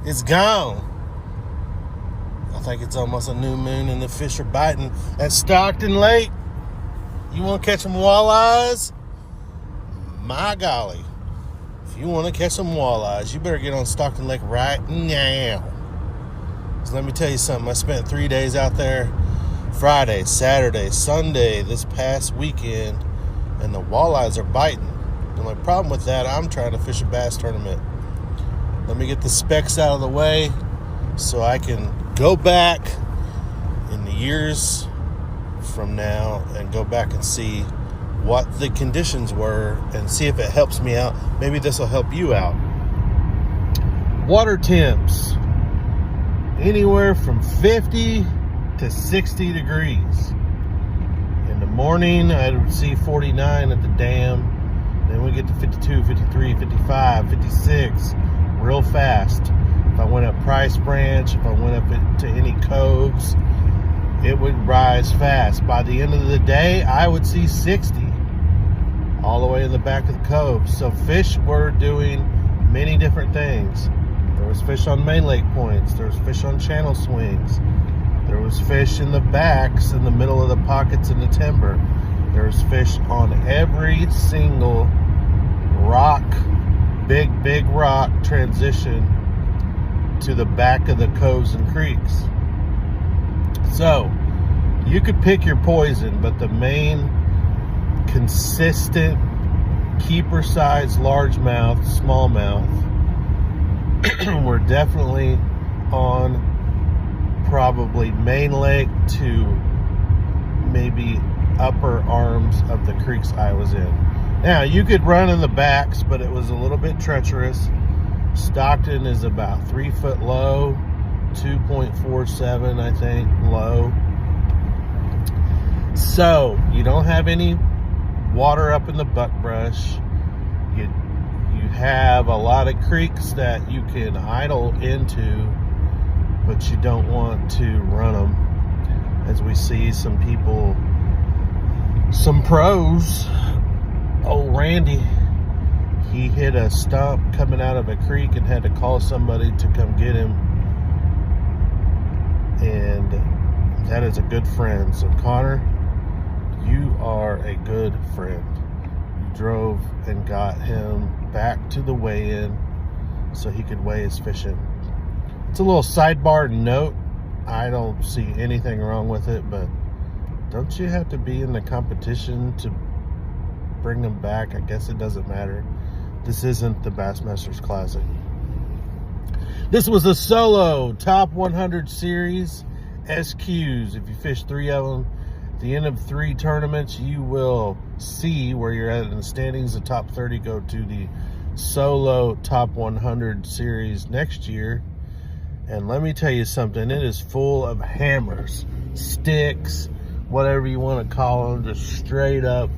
It's gone. I think it's almost a new moon and the fish are biting at Stockton Lake. You want to catch some walleyes? My golly. If you want to catch some walleyes, you better get on Stockton Lake right now. So let me tell you something. I spent 3 days out there. Friday, Saturday, Sunday, this past weekend, and the walleyes are biting. The only problem with that, I'm trying to fish a bass tournament. Let me get the specs out of the way so I can go back in the years from now and go back and see what the conditions were and see if it helps me out. Maybe this will help you out. Water temps anywhere from 50 to 60 degrees. In the morning, I would see 49 at the dam. Then we get to 52, 53, 55, 56 real fast. If I went up Price Branch, if I went up to any coves, it would rise fast. By the end of the day, I would see 60 all the way in the back of the cove. So fish were doing many different things. There was fish on main lake points. There was fish on channel swings. There was fish in the backs, in the middle of the pockets in the timber. There was fish on every single rock, big rock transition to the back of the coves and creeks. So, you could pick your poison, but the main consistent keeper size largemouth, smallmouth were definitely on probably main lake to maybe upper arms of the creeks I was in. Now, you could run in the backs, but it was a little bit treacherous. Stockton is about 3 foot low, 2.47, I think, low. So, you don't have any water up in the buckbrush. You have a lot of creeks that you can idle into, but you don't want to run them. As we see some people, some pros, old Randy, he hit a stump coming out of a creek and had to call somebody to come get him. And that is a good friend. So Connor, you are a good friend. You drove and got him back to the weigh-in so he could weigh his fish in. It's a little sidebar note. I don't see anything wrong with it, but don't you have to be in the competition to bring them back? I guess it doesn't matter. This isn't the Bassmasters Classic. This was a solo top 100 series SQs. If you fish 3 of them, at the end of 3 tournaments, you will see where you're at in the standings. The top 30 go to the solo top 100 series next year. And let me tell you something, it is full of hammers, sticks, whatever you want to call them, just straight up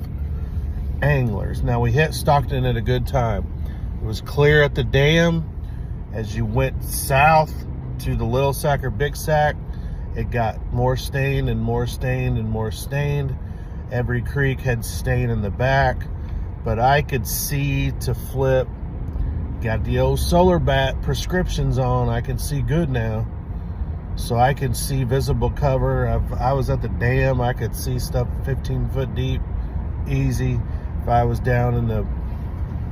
anglers. Now, we hit Stockton at a good time. It was clear at the dam. As you went south to the Little Sack or Big Sack, it got more stained and more stained and more stained. Every creek had stain in the back, but I could see to flip. Got the old solar bat prescriptions on. I can see good now. So I can see visible cover. I was at the dam. I could see stuff 15 foot deep. Easy. If I was down in the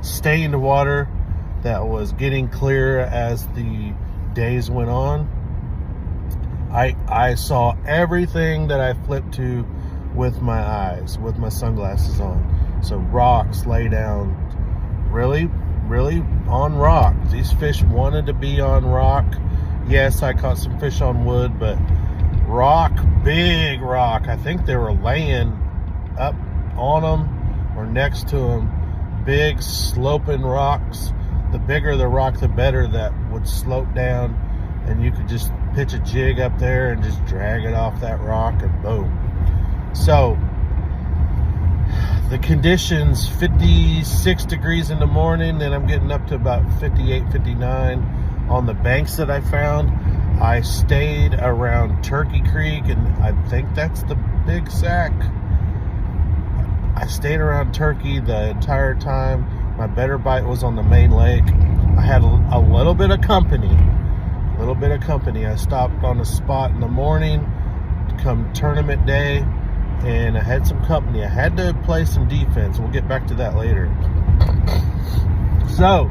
stained water that was getting clearer as the days went on, I saw everything that I flipped to with my eyes, with my sunglasses on. So rocks lay down really on rock. These fish wanted to be on rock. Yes, I caught some fish on wood, but rock, big rock. I think they were laying up on them or next to them. Big sloping rocks. The bigger the rock, the better. That would slope down, and you could just pitch a jig up there and just drag it off that rock, and boom. So the conditions, 56 degrees in the morning, and I'm getting up to about 58, 59 on the banks that I found. I stayed around Turkey Creek, and I think that's the Big Sack. I stayed around Turkey the entire time. My better bite was on the main lake. I had a little bit of company. A little bit of company. I stopped on a spot in the morning, come tournament day, and I had some company. I had to play some defense. We'll get back to that later. So,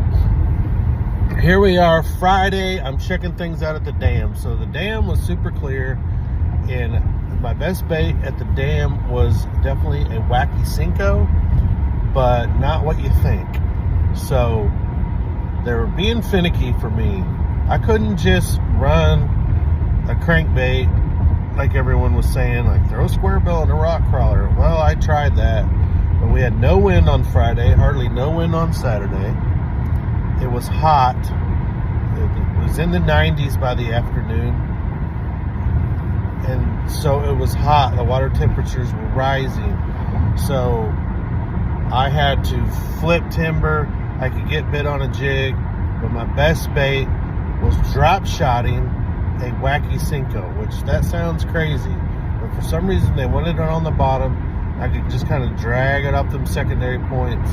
here we are, Friday. I'm checking things out at the dam. So the dam was super clear, and my best bait at the dam was definitely a wacky Cinco, but not what you think. So they were being finicky for me. I couldn't just run a crankbait like everyone was saying, like throw a square bill in a rock crawler. Well, I tried that, but we had no wind on Friday, hardly no wind on Saturday. It was hot. It was in the 90s by the afternoon. And so it was hot. The water temperatures were rising. So I had to flip timber. I could get bit on a jig, but my best bait was drop shotting a wacky Cinco, which that sounds crazy, but for some reason they wanted it on the bottom. I could just kind of drag it up them secondary points,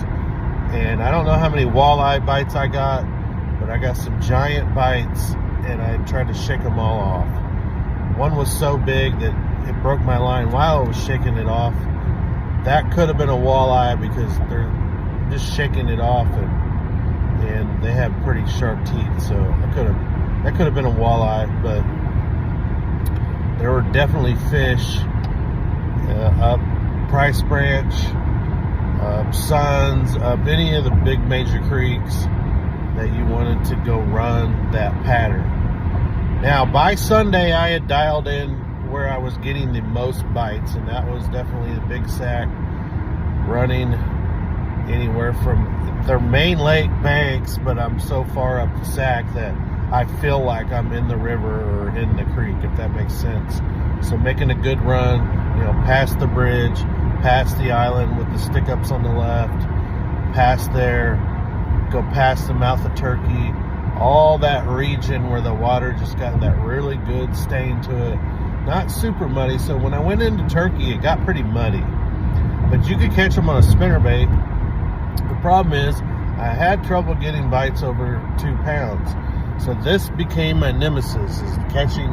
and I don't know how many walleye bites I got, but I got some giant bites, and I tried to shake them all off. One was so big that it broke my line while I was shaking it off. That could have been a walleye because they're just shaking it off, and they have pretty sharp teeth, so that could have been a walleye. But there were definitely fish up Price Branch, up Suns, up any of the big major creeks that you wanted to go run that pattern. Now, by Sunday, I had dialed in where I was getting the most bites, and that was definitely the Big Sac, running anywhere from their main lake banks, but I'm so far up the Sac that I feel like I'm in the river or in the creek, if that makes sense. So making a good run, past the bridge, past the island with the stick-ups on the left, past there, go past the mouth of Turkey, all that region where the water just got that really good stain to it. Not super muddy, so when I went into Turkey, it got pretty muddy. But you could catch them on a spinnerbait. The problem is, I had trouble getting bites over 2 pounds. So this became my nemesis, is catching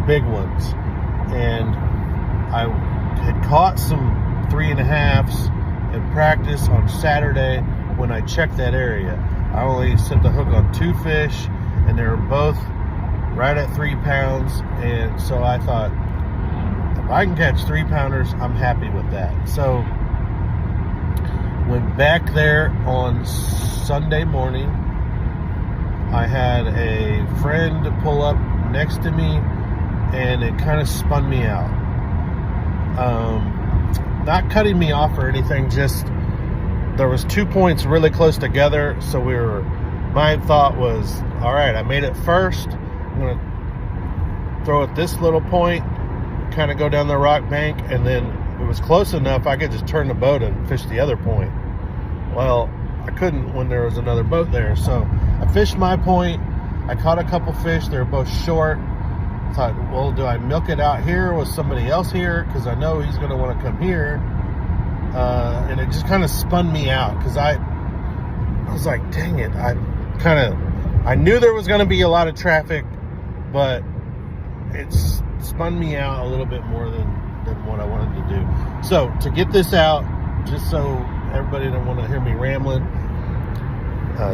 big ones. And I had caught some 3.5s in practice on Saturday when I checked that area. I only set the hook on 2 fish, and they were both right at 3 pounds. And so I thought, if I can catch 3-pounders, I'm happy with that. So went back there on Sunday morning. I had a friend pull up next to me, and it kind of spun me out. Not cutting me off or anything, just there was 2 points really close together, so my thought was, all right, I made it first. I'm going to throw at this little point, kind of go down the rock bank, and then it was close enough I could just turn the boat and fish the other point. Well, I couldn't when there was another boat there, so I fished my point. I caught a couple fish. They were both short. I thought, well, do I milk it out here with somebody else here? Because I know he's going to want to come here. And it just kind of spun me out, because I was like, dang it. I knew there was going to be a lot of traffic, but it spun me out a little bit more than what I wanted to do. So to get this out, just so everybody don't want to hear me rambling,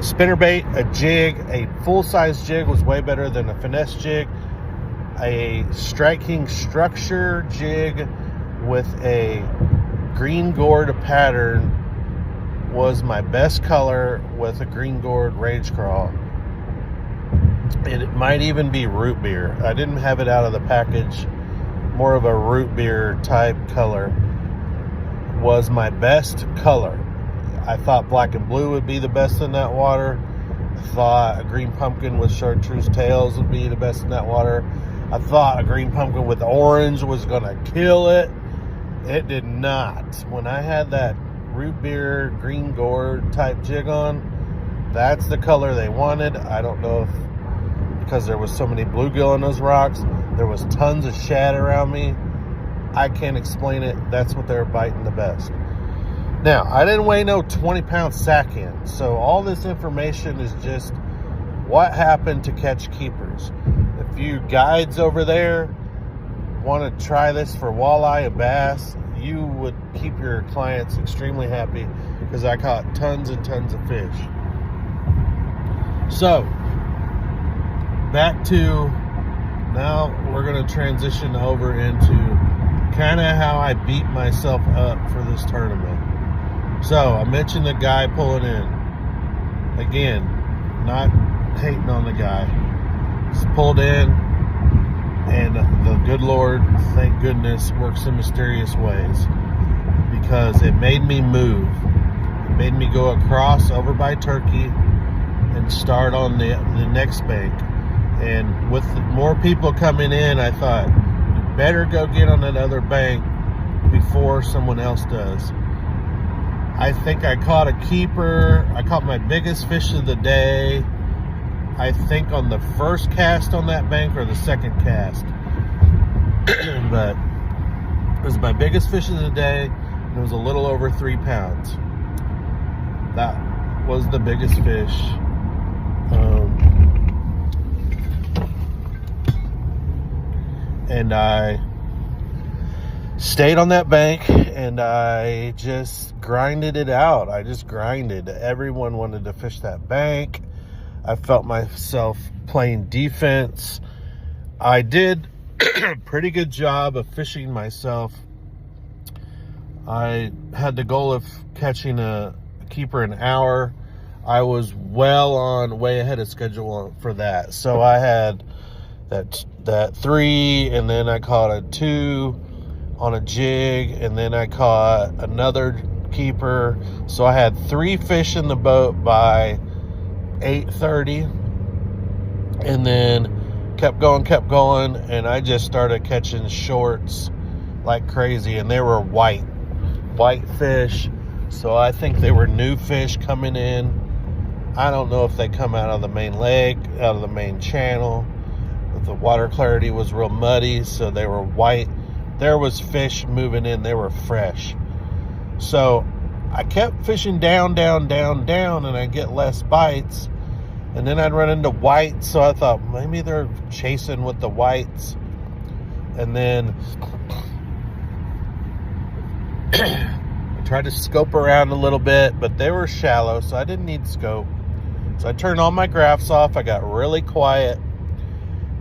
spinnerbait, a jig, a full-size jig was way better than a finesse jig. A striking structure jig with a green gourd pattern was my best color, with a green gourd rage crawl. And it might even be root beer. I didn't have it out of the package. More of a root beer type color was my best color. I thought black and blue would be the best in that water. I thought a green pumpkin with chartreuse tails would be the best in that water. I thought a green pumpkin with orange was going to kill it. It did not. When I had that root beer green gourd type jig on, that's the color they wanted. I don't know if because there was so many bluegill in those rocks, there was tons of shad around me. I can't explain it. That's what they were biting the best. Now, I didn't weigh no 20-pound sack in, so all this information is just what happened to catch keepers. if you guides over there want to try this for walleye and bass, you would keep your clients extremely happy, because I caught tons and tons of fish. So, back to now, we're going to transition over into kind of how I beat myself up for this tournament. So, I mentioned the guy pulling in. Again, not hating on the guy. He's pulled in, and the good Lord, thank goodness, works in mysterious ways, because it made me move. It made me go across over by Turkey and start on the next bank. And with more people coming in, I thought, you better go get on that other bank before someone else does. I think I caught a keeper. I caught my biggest fish of the day, I think, on the first cast on that bank or the second cast. But it was my biggest fish of the day, and it was a little over 3 pounds. That was the biggest fish. And I stayed on that bank, and I just grinded it out. I just grinded. Everyone wanted to fish that bank. I felt myself playing defense. I did a pretty good job of fishing myself. I had the goal of catching a keeper an hour. I was way ahead of schedule for that. So I had that 3, and then I caught a 2 on a jig, and then I caught another keeper. So I had 3 fish in the boat by 8:30, and then kept going, and I just started catching shorts like crazy, and they were white fish. So I think they were new fish coming in. I don't know if they come out of the main lake, out of the main channel. The water clarity was real muddy, so they were white. There was fish moving in. They were fresh. So I kept fishing down, and I get less bites. And then I'd run into whites, so I thought maybe they're chasing with the whites. And then I tried to scope around a little bit, but they were shallow, so I didn't need scope. So I turned all my graphs off. I got really quiet.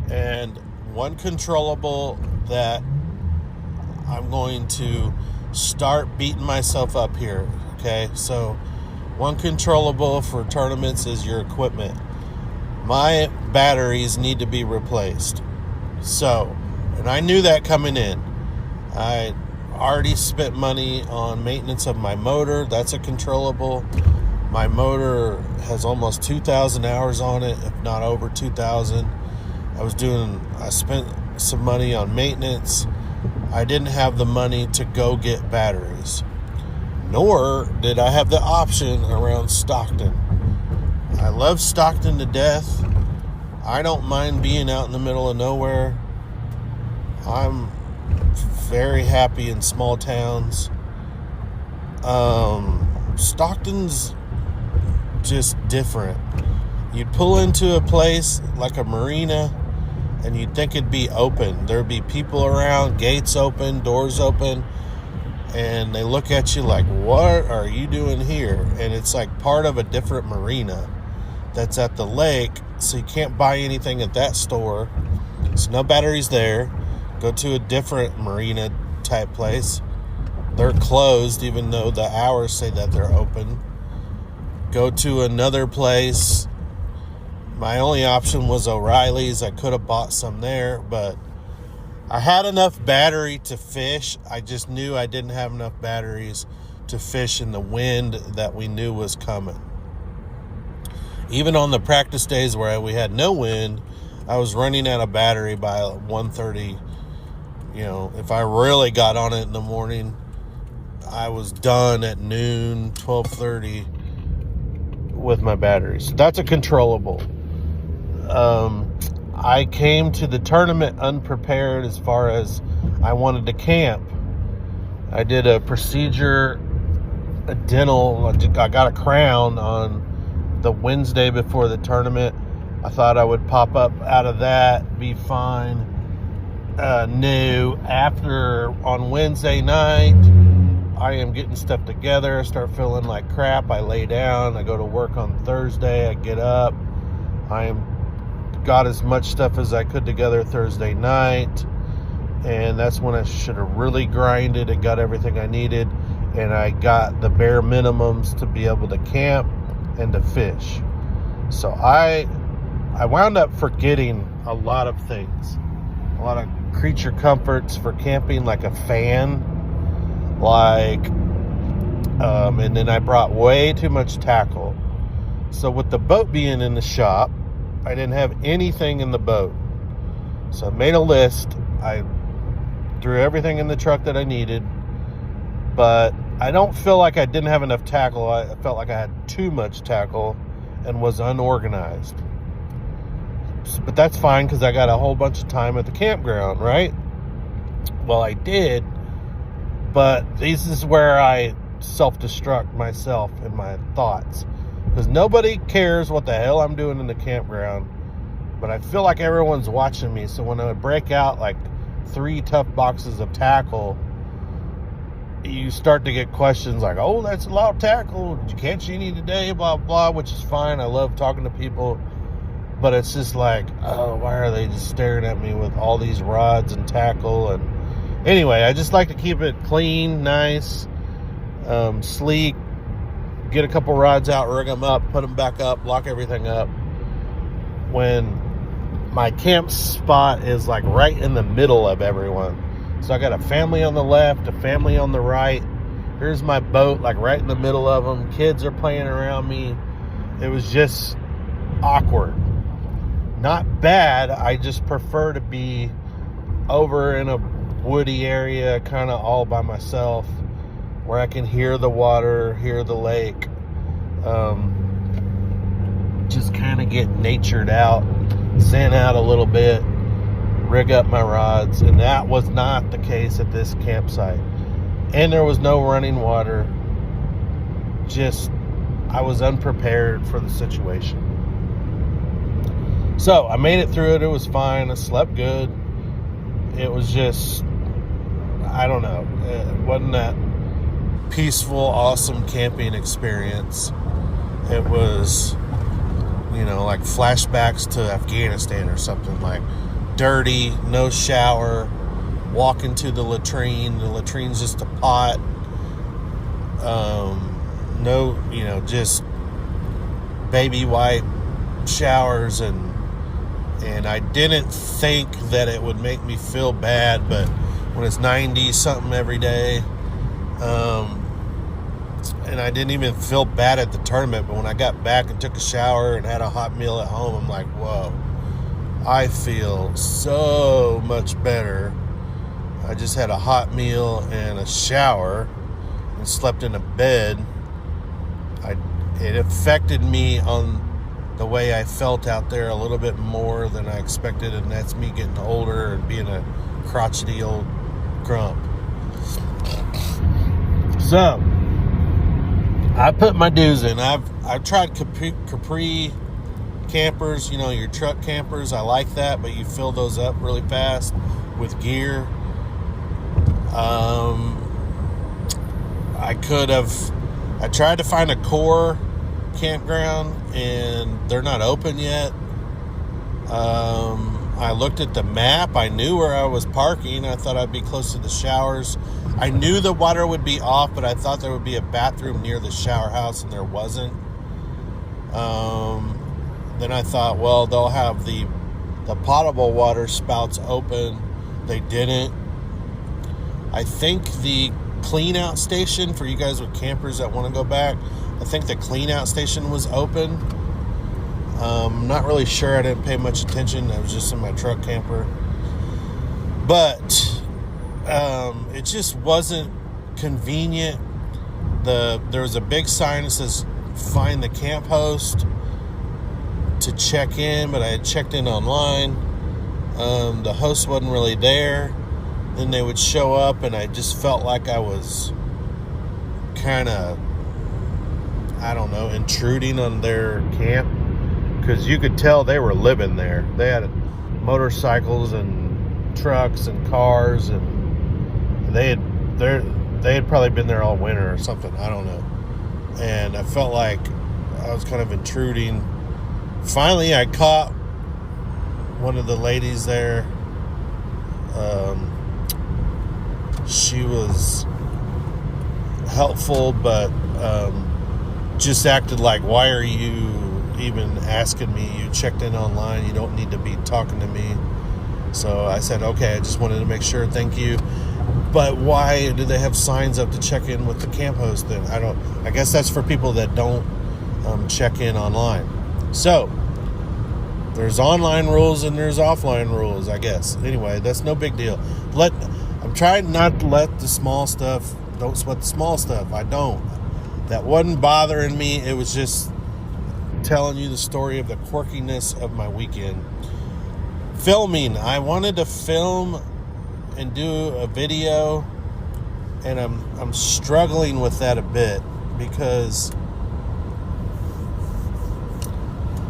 And one controllable that I'm going to start beating myself up here, okay? So one controllable for tournaments is your equipment. My batteries need to be replaced. So, and I knew that coming in. I already spent money on maintenance of my motor. That's a controllable. My motor has almost 2,000 hours on it, if not over 2,000. I spent some money on maintenance. I didn't have the money to go get batteries. Nor did I have the option around Stockton. I love Stockton to death. I don't mind being out in the middle of nowhere. I'm very happy in small towns. Stockton's just different. You'd pull into a place like a marina, and you'd think it'd be open. There'd be people around, gates open, doors open, and they look at you like, what are you doing here? And it's like part of a different marina that's at the lake, so you can't buy anything at that store. So no batteries there. Go to a different marina type place. They're closed, even though the hours say that they're open. Go to another place. My only option was O'Reilly's. I could have bought some there, but I had enough battery to fish. I just knew I didn't have enough batteries to fish in the wind that we knew was coming. Even on the practice days where we had no wind, I was running out of battery by 1:30. You know, if I really got on it in the morning, I was done at noon, 12:30 with my batteries. So that's a controllable. I came to the tournament unprepared as far as I wanted to camp. I did a procedure, a dental. I got a crown on the Wednesday before the tournament, I thought I would pop up out of that, be fine. No, after on Wednesday night, I am getting stuff together. I start feeling like crap. I lay down. I go to work on Thursday. I get up. Got as much stuff as I could together Thursday night. And that's when I should have really grinded and got everything I needed. And I got the bare minimums to be able to camp and to fish. So I wound up forgetting a lot of things. A lot of creature comforts for camping, like a fan. And then I brought way too much tackle. So with the boat being in the shop, I didn't have anything in the boat. So I made a list. I threw everything in the truck that I needed, but I don't feel like I didn't have enough tackle. I felt like I had too much tackle and was unorganized. But that's fine because I got a whole bunch of time at the campground, right? Well, I did, but this is where I self-destruct myself and my thoughts, because nobody cares what the hell I'm doing in the campground, but I feel like everyone's watching me. So when I break out like 3 tough boxes of tackle, you start to get questions like, oh, that's a lot of tackle, did you catch any today, blah blah, which is fine. I love talking to people, but it's just like, oh, why are they just staring at me with all these rods and tackle? And anyway, I just like to keep it clean, nice, sleek, get a couple rods out, rig them up, put them back up, lock everything up. When my camp spot is like right in the middle of everyone. So I got a family on the left, a family on the right. Here's my boat, like right in the middle of them. Kids are playing around me. It was just awkward. Not bad. I just prefer to be over in a woody area, kind of all by myself, where I can hear the water, hear the lake, just kind of get natured out, zen out a little bit, rig up my rods. And that was not the case at this campsite. And there was no running water. Just, I was unprepared for the situation. So I made it through it. It was fine. I slept good. It was just, I don't know, it wasn't that peaceful, awesome camping experience. It was, like flashbacks to Afghanistan or something. Like dirty, no shower, walk into the latrine. The latrine's just a pot. Just baby wipe showers, and I didn't think that it would make me feel bad, but when it's 90 something every day, and I didn't even feel bad at the tournament, but when I got back and took a shower and had a hot meal at home, I'm like, whoa, I feel so much better. I just had a hot meal and a shower and slept in a bed. It affected me on the way I felt out there a little bit more than I expected, and that's me getting older and being a crotchety old grump. So I put my dues in. I've tried Capri campers, your truck campers. I like that, but you fill those up really fast with gear. I tried to find a core campground, and they're not open yet. I looked at the map. I knew where I was parking. I thought I'd be close to the showers. I knew the water would be off, but I thought there would be a bathroom near the shower house, and there wasn't. Then I thought, well, they'll have the potable water spouts open. They didn't. I think the clean out station for you guys with campers that want to go back, I think the clean out station was open. I'm not really sure. I didn't pay much attention. I was just in my truck camper. But it just wasn't convenient. There was a big sign that says find the camp host to check in, but I had checked in online. The host wasn't really there. Then they would show up, and I just felt like I was kind of, I don't know, intruding on their camp. because you could tell they were living there. They had motorcycles and trucks and cars, and they had probably been there all winter or something. I don't know. And I felt like I was kind of intruding. Finally, I caught one of the ladies there. She was helpful, but just acted like, why are you even asking me? You checked in online. You don't need to be talking to me. So I said, okay, I just wanted to make sure. Thank you. But why do they have signs up to check in with the camp host then? I guess that's for people that don't check in online. So there's online rules and there's offline rules, I guess. Anyway, that's no big deal. I'm trying not to let the small stuff, don't sweat the small stuff. I don't. That wasn't bothering me. It was just telling you the story of the quirkiness of my weekend. Filming. I wanted to film and do a video, and I'm struggling with that a bit because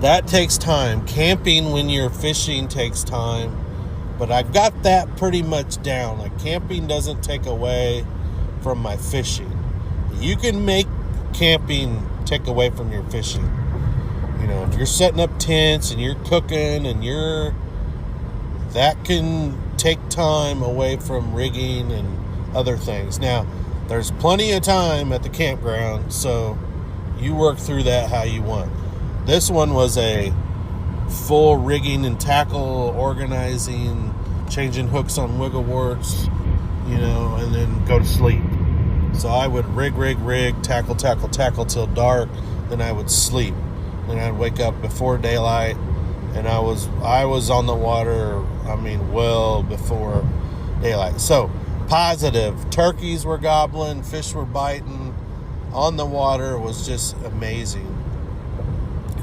that takes time. Camping when you're fishing takes time, but I've got that pretty much down. Like, camping doesn't take away from my fishing. You can make camping take away from your fishing. You know, if you're setting up tents and you're cooking and that can take time away from rigging and other things. Now, there's plenty of time at the campground, so you work through that how you want. This one was a full rigging and tackle organizing, changing hooks on wiggle warts, and then go to sleep. So I would rig, tackle till dark, then I would sleep. Then I'd wake up before daylight, and I was on the water, well before daylight. So, positive. Turkeys were gobbling, fish were biting, on the water was just amazing.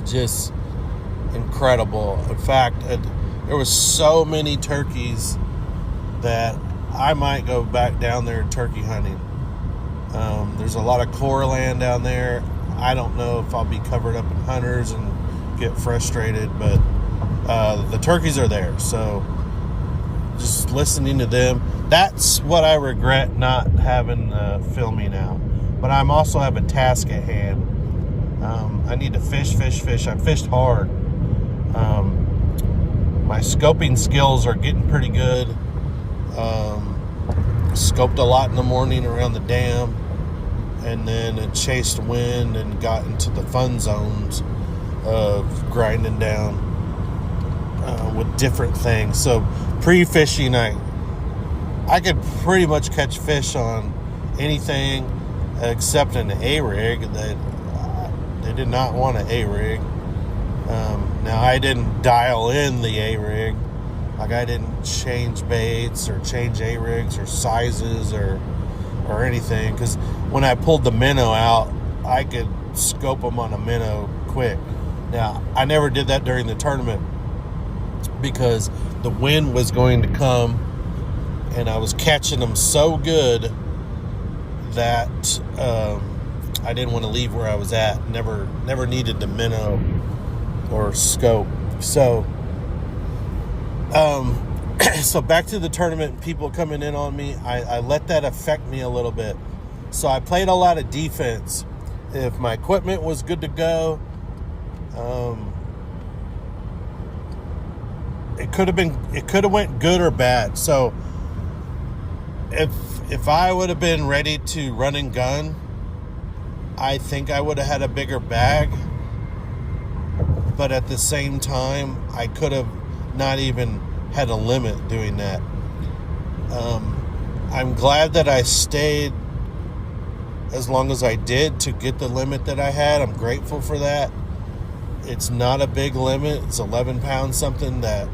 Just incredible. In fact, there was so many turkeys that I might go back down there turkey hunting. There's a lot of core land down there. I don't know if I'll be covered up in hunters and get frustrated, but the turkeys are there. So just listening to them, that's what I regret not having filming now. But I'm also have a task at hand. I need to fish. I fished hard. My scoping skills are getting pretty good. Scoped a lot in the morning around the dam, and then it chased wind and got into the fun zones of grinding down with different things. So pre-fishing, I could pretty much catch fish on anything except an A-rig. They did not want an A-rig. Now, I didn't dial in the A-rig. Like, I didn't change baits or change A-rigs or sizes or anything. Because when I pulled the minnow out, I could scope them on a minnow quick. Now, I never did that during the tournament because the wind was going to come, and I was catching them so good that I didn't want to leave where I was at. Never needed the minnow or scope. So so back to the tournament, people coming in on me, I let that affect me a little bit. So I played a lot of defense. If my equipment was good to go, it could have went good or bad. So if I would have been ready to run and gun, I think I would have had a bigger bag. But at the same time, I could have not even had a limit doing that. I'm glad that I stayed as long as I did to get the limit that I had. I'm grateful for that. It's not a big limit. It's 11 pounds, something that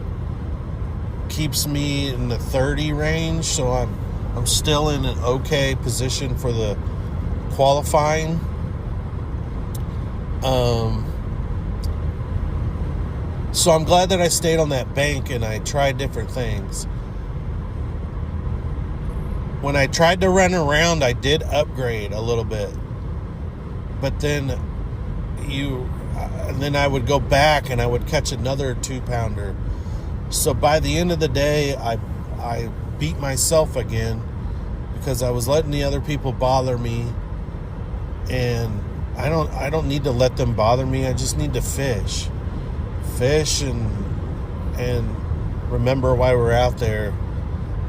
keeps me in the 30 range. So I'm still in an okay position for the qualifying. So I'm glad that I stayed on that bank and I tried different things. When I tried to run around, I did upgrade a little bit. But then and then I would go back and I would catch another 2-pounder. So by the end of the day, I beat myself again because I was letting the other people bother me, and I don't need to let them bother me. I just need to fish and remember why we're out there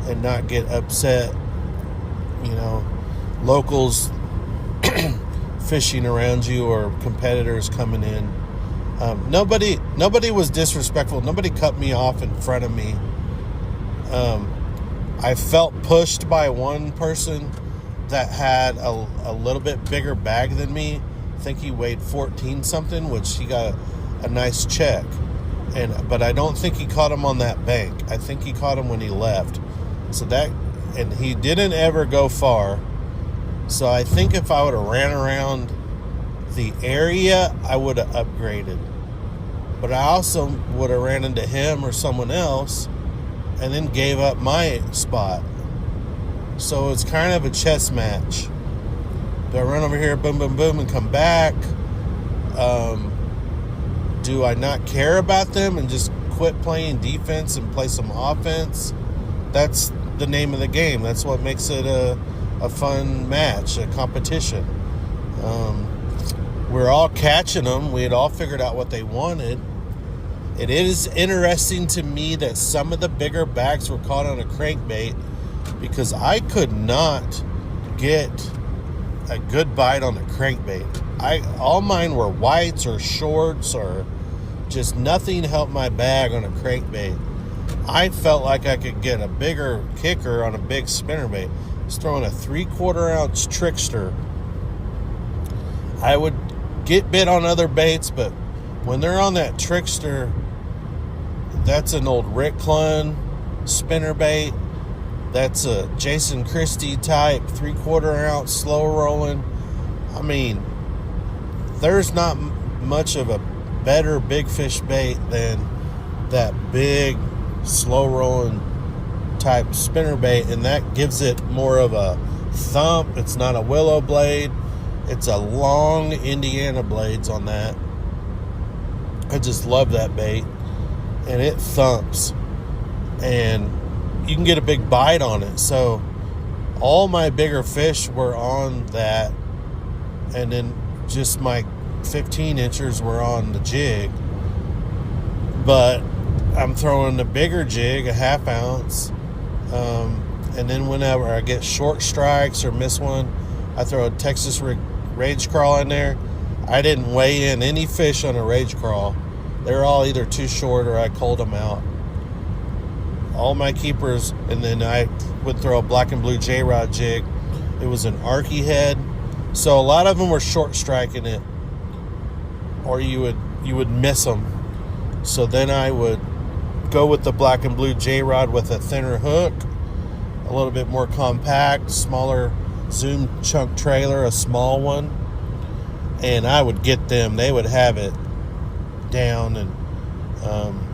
and not get upset. Locals fishing around you or competitors coming in. Nobody was disrespectful. Nobody cut me off in front of me. I felt pushed by one person that had a little bit bigger bag than me. I think he weighed 14 something, which he got a nice check. But I don't think he caught him on that bank. I think he caught him when he left. And he didn't ever go far. So I think if I would have ran around the area, I would have upgraded. But I also would have ran into him or someone else and then gave up my spot. So it's kind of a chess match. Do I run over here, boom, boom, boom, and come back? Do I not care about them and just quit playing defense and play some offense? That's the name of the game. That's what makes it a fun match, a competition. We're all catching them. We had all figured out what they wanted. It is interesting to me that some of the bigger bags were caught on a crankbait because I could not get a good bite on the crankbait. All mine were whites or shorts or just nothing helped my bag on a crankbait. I felt like I could get a bigger kicker on a big spinnerbait. I was throwing a 3/4 ounce trickster. I would get bit on other baits, but when they're on that trickster, that's an old Rick Clun spinnerbait. That's a Jason Christie type 3/4 ounce slow rolling. I mean, there's not much of a better big fish bait than that big slow rolling type spinnerbait, and that gives it more of a thump. It's not a willow blade. It's a long Indiana blades on that. I just love that bait, and it thumps, and you can get a big bite on it. So all my bigger fish were on that, and then just my 15 inchers were on the jig. But I'm throwing the bigger jig, a 1/2 ounce, and then whenever I get short strikes or miss one, I throw a Texas Rage Crawl in there. I didn't weigh in any fish on a Rage Crawl. They were all either too short or I culled them out. All my keepers, and then I would throw a black and blue J-Rod jig. It was an Arky head, so a lot of them were short striking it, or you would miss them. So then I would go with the black and blue J-Rod with a thinner hook, a little bit more compact, smaller zoom chunk trailer, a small one, and I would get them. They would have it down, and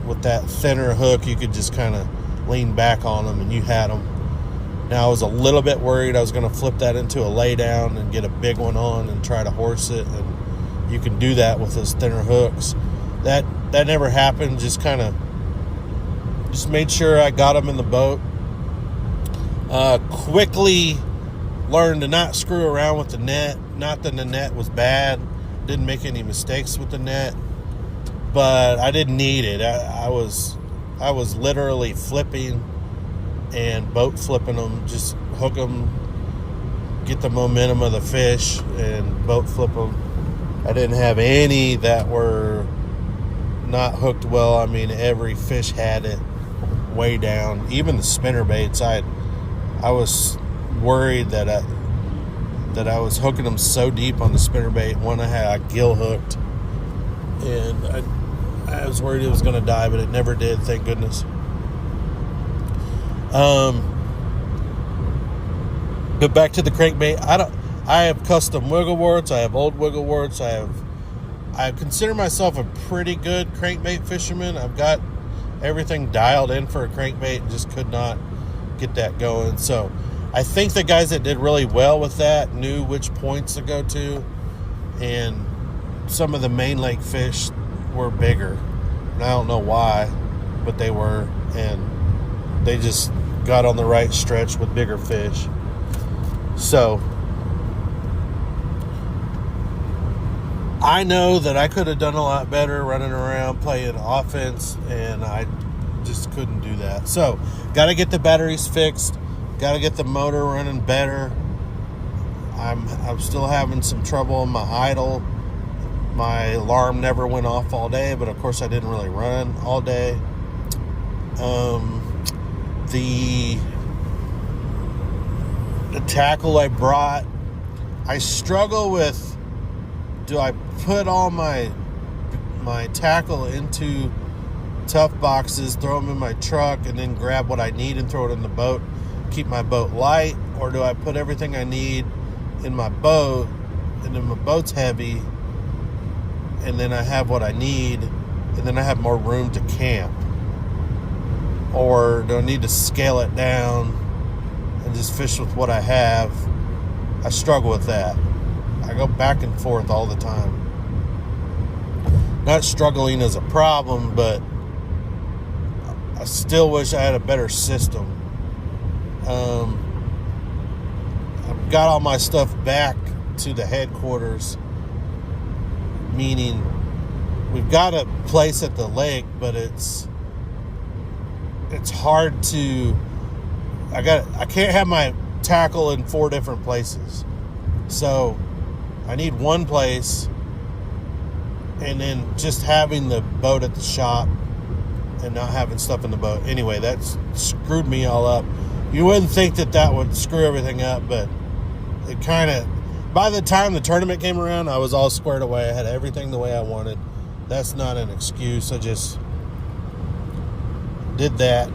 with that thinner hook, you could just kind of lean back on them, and you had them. Now I was a little bit worried I was going to flip that into a lay down and get a big one on and try to horse it, and you can do that with those thinner hooks. That never happened. Just made sure I got them in the boat. Quickly learned to not screw around with the net. Not that the net was bad. Didn't make any mistakes with the net, but I didn't need it. I was literally flipping and boat flipping them. Just hook them, get the momentum of the fish, and boat flip them. I didn't have any that were not hooked well. I mean, every fish had it way down. Even the spinner baits, I was worried that I was hooking them so deep on the spinner bait. One I had gill hooked, and I was worried it was going to die, but it never did, thank goodness. But back to the crankbait. I have custom wiggle warts. I have old wiggle warts. I consider myself a pretty good crankbait fisherman. I've got everything dialed in for a crankbait and just could not get that going. So I think the guys that did really well with that knew which points to go to and some of the main lake fish were bigger. And I don't know why, but they were. And they just got on the right stretch with bigger fish. So I know that I could have done a lot better running around playing offense, and I just couldn't do that. So got to get the batteries fixed, got to get the motor running better. I'm still having some trouble on my idle. My alarm never went off all day, but of course I didn't really run all day. The tackle I brought, I struggle with, do I put all my tackle into tough boxes, throw them in my truck, and then grab what I need and throw it in the boat, keep my boat light? Or do I put everything I need in my boat, and then my boat's heavy, and then I have what I need, and then I have more room to camp? Or do I need to scale it down and just fish with what I have? I struggle with that. I go back and forth all the time. Not struggling is a problem, but I still wish I had a better system. I've got all my stuff back to the headquarters, meaning we've got a place at the lake, but it's hard to, I can't have my tackle in 4 different places. So I need one place, and then just having the boat at the shop and not having stuff in the boat. Anyway, that's screwed me all up. You wouldn't think that would screw everything up, but it kind of, by the time the tournament came around, I was all squared away. I had everything the way I wanted. That's not an excuse. I just did that.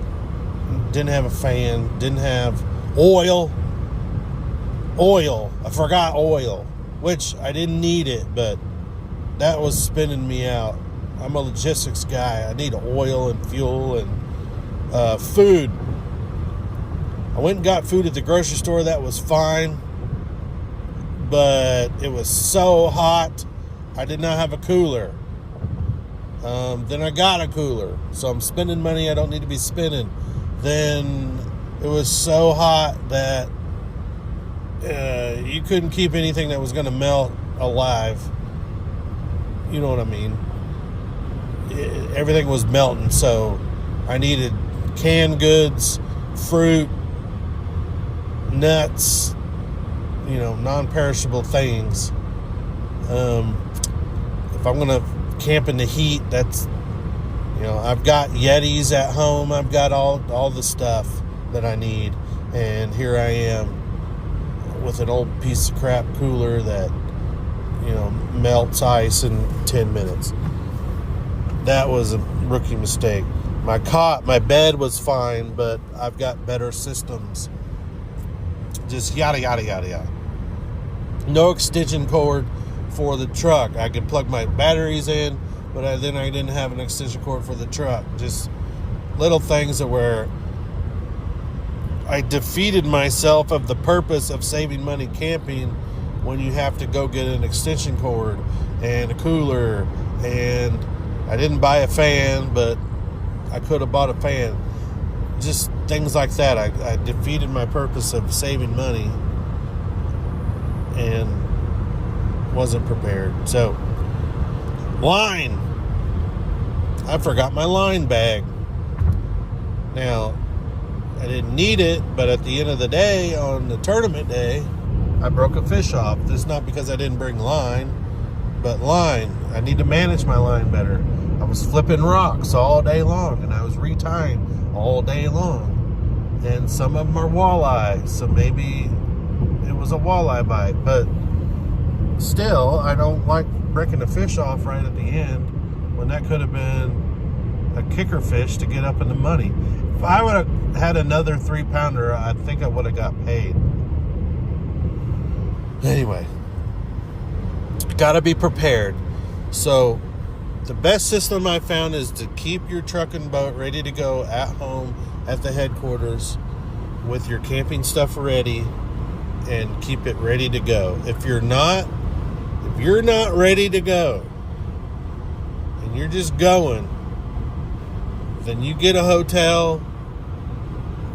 Didn't have a fan. Didn't have oil. I forgot oil, which I didn't need it, but that was spinning me out. I'm a logistics guy. I need oil and fuel and food. I went and got food at the grocery store. That was fine, but it was so hot, I did not have a cooler. Then I got a cooler, so I'm spending money I don't need to be spending. Then it was so hot that you couldn't keep anything that was going to melt alive. You know what I mean? Everything was melting, so I needed canned goods, fruit, nuts, non-perishable things. If I'm going to camp in the heat, that's, I've got Yetis at home. I've got all the stuff that I need. And here I am with an old piece of crap cooler that, melts ice in 10 minutes. That was a rookie mistake. My bed was fine, but I've got better systems. Just yada, yada, yada, yada. No extension cord for the truck. I could plug my batteries in, but then I didn't have an extension cord for the truck. Just little things that where I defeated myself of the purpose of saving money camping when you have to go get an extension cord and a cooler, and I didn't buy a fan, but I could have bought a fan. Just things like that. I defeated my purpose of saving money and wasn't prepared. So, line. I forgot my line bag. Now, I didn't need it, but at the end of the day, on the tournament day, I broke a fish off. This is not because I didn't bring line, but line. I need to manage my line better. I was flipping rocks all day long, and I was retying all day long. And some of them are walleye, so maybe it was a walleye bite. But still, I don't like breaking a fish off right at the end when that could have been a kicker fish to get up in the money. If I would have had another 3-pounder, I think I would have got paid. Anyway, gotta be prepared. So the best system I found is to keep your truck and boat ready to go at home at the headquarters with your camping stuff ready and keep it ready to go. If If you're not ready to go and you're just going, then you get a hotel,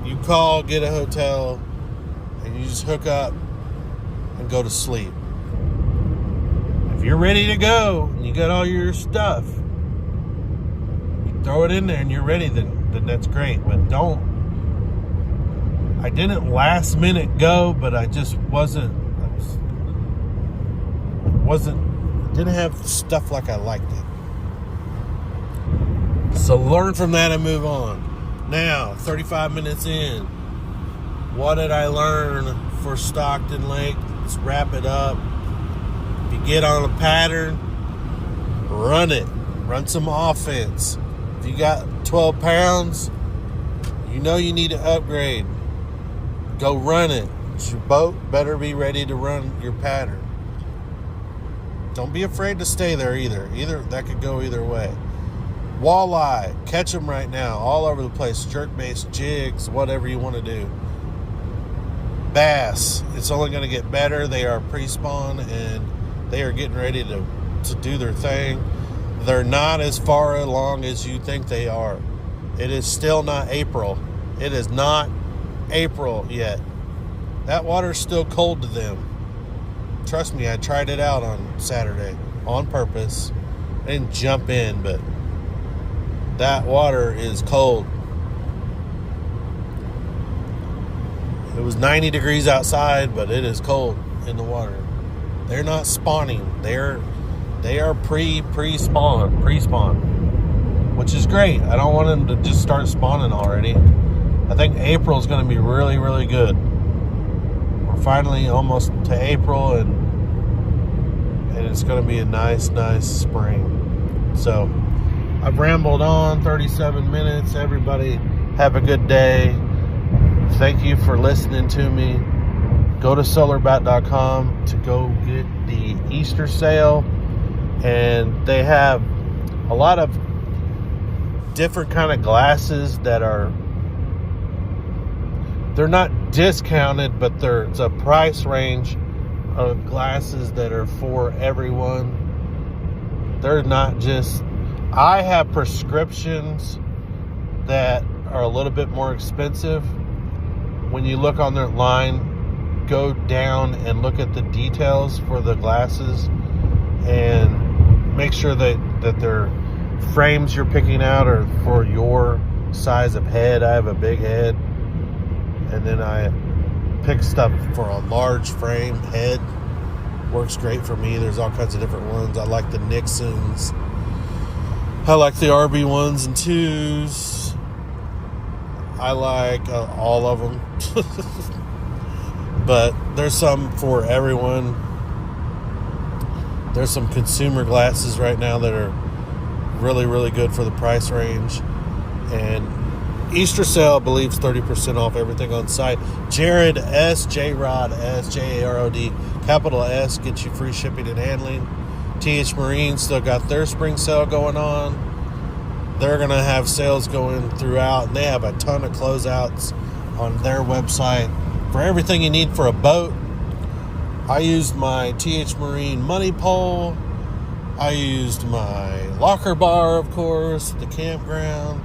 you call, get a hotel, and you just hook up and go to sleep. If you're ready to go and you got all your stuff, you throw it in there and you're ready, then that's great. But I didn't last minute go, but I just didn't have stuff like I liked it. So learn from that and move on. Now, 35 minutes in, what did I learn for Stockton Lake? Let's wrap it up. If you get on a pattern, run it. Run some offense. If you got 12 pounds, you know you need to upgrade. Go run it. Your boat better be ready to run your pattern. Don't be afraid to stay there either. That could go either way. Walleye, catch them right now, all over the place. Jerkbaits, jigs, whatever you want to do. Bass, it's only going to get better. They are pre-spawn and they are getting ready to do their thing. They're not as far along as you think they are. It is still not April. It is not April yet. That water's still cold to them. Trust me, I tried it out on Saturday on purpose. I didn't jump in, but that water is cold. It was 90 degrees outside, but it is cold in the water. They're not spawning. They are pre-spawn, which is great. I don't want them to just start spawning already. I think April is going to be really, really good. We're finally almost to April, and it's going to be a nice spring. So I've rambled on 37 minutes. Everybody have a good day. Thank you for listening to me. Go to solarbat.com to go get the Easter sale. And they have a lot of different kind of glasses that they're not discounted, but there's a price range of glasses that are for everyone. They're not just... I have prescriptions that are a little bit more expensive. When you look on their line, go down and look at the details for the glasses and make sure that their frames you're picking out are for your size of head. I have a big head, and then I pick stuff for a large frame head. Works great for me. There's all kinds of different ones. I like the Nixons. I like the RB 1s and 2s. I like all of them. But there's some for everyone. There's some consumer glasses right now that are really, really good for the price range. And Easter sale, I believe, is 30% off everything on site. Jared S, J-Rod S, J-A-R-O-D, capital S, gets you free shipping and handling. TH Marine still got their spring sale going on. They're going to have sales going throughout, and they have a ton of closeouts on their website for everything you need for a boat. I used my TH Marine money pole. I used my locker bar, of course, at the campground.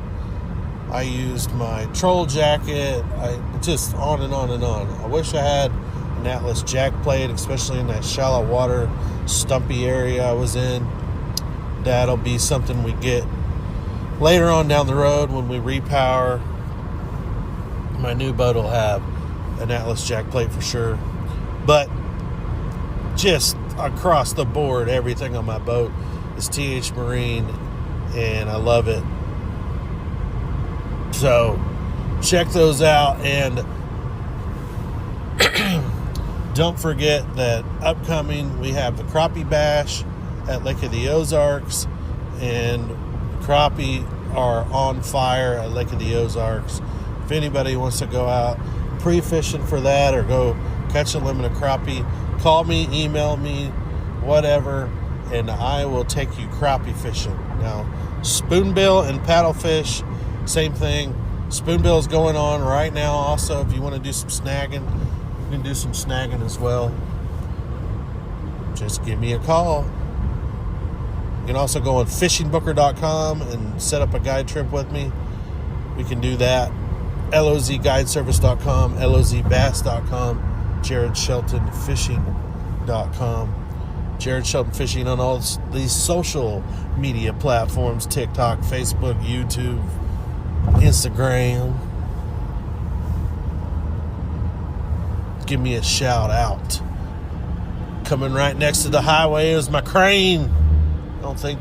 I used my troll jacket. Just on and on and on. I wish I had an Atlas jack plate, especially in that shallow water, stumpy area I was in. That'll be something we get later on down the road when we repower. My new boat will have an Atlas jack plate for sure. But just across the board, everything on my boat is TH Marine, and I love it. So check those out, and don't forget that upcoming we have the Crappie Bash at Lake of the Ozarks, and crappie are on fire at Lake of the Ozarks. If anybody wants to go out pre-fishing for that or go catch a limit of crappie, call me, email me, whatever, and I will take you crappie fishing. Now, spoonbill and paddlefish, same thing. Spoonbill is going on right now also. If you want to do some snagging, you can do some snagging as well. just give me a call. You can also go on fishingbooker.com and set up a guide trip with me. We can do that. lozguideservice.com, lozbass.com, jaredsheltonfishing.com. Jared Shelton Fishing on all these social media platforms: TikTok, Facebook, YouTube, Instagram. Give me a shout out. Coming right next to the highway is my crane. I don't think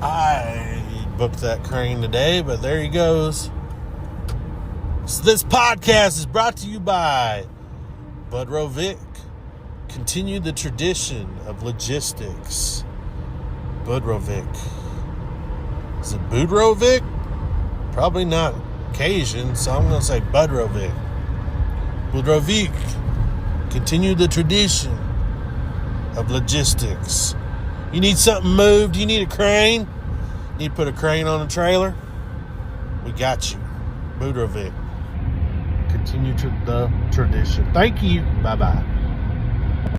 I booked that crane today, but there he goes. So this podcast is brought to you by Budrow Vic. Continue the tradition of logistics. Budrow Vic. Is it Boudreaux Vic? Probably not Cajun, so I'm going to say Budrow Vic. Budrow Vic. Continue the tradition of logistics. You need something moved? You need a crane? You need to put a crane on a trailer? We got you. Budrow Vic. Continue the tradition. Thank you. Bye-bye.